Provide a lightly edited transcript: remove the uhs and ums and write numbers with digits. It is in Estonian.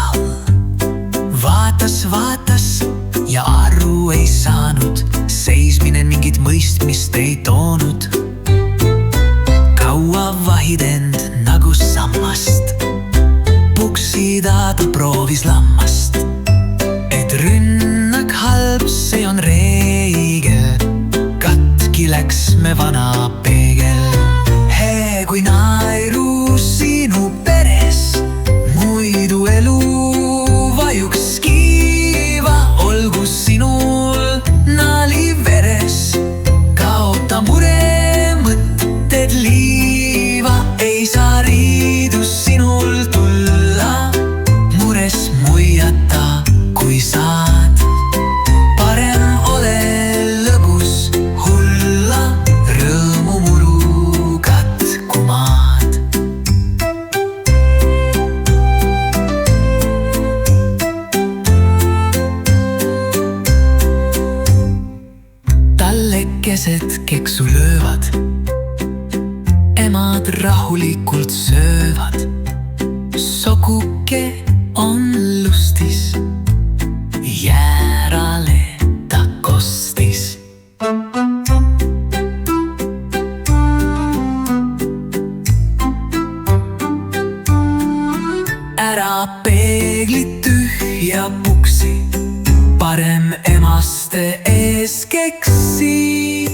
peal. Vaatas ja aru ei saanud, seismine mingit mõistmist ei toonud. Kaua vahid end nagu sammast, puksida ta proovis lammast. Et rünnak halb, see on reegel, katki läks me vana peegel. Hee kui naeru sinu peres, muidu elu vajuks kiiva. Olgu sinul nali veres, kaota mure mõtted liiva. Ei saa riidus sinul tulla, mures muiata kui saad. Parem ole lõbus hulla, rõõmu muru katkumaad. Tallekesed keksu löövad, emad rahulikult söövad. Sokuke on lustis, jäärale ta kostis. Ära peeglit tühja puksi, parem emaste ees keksi.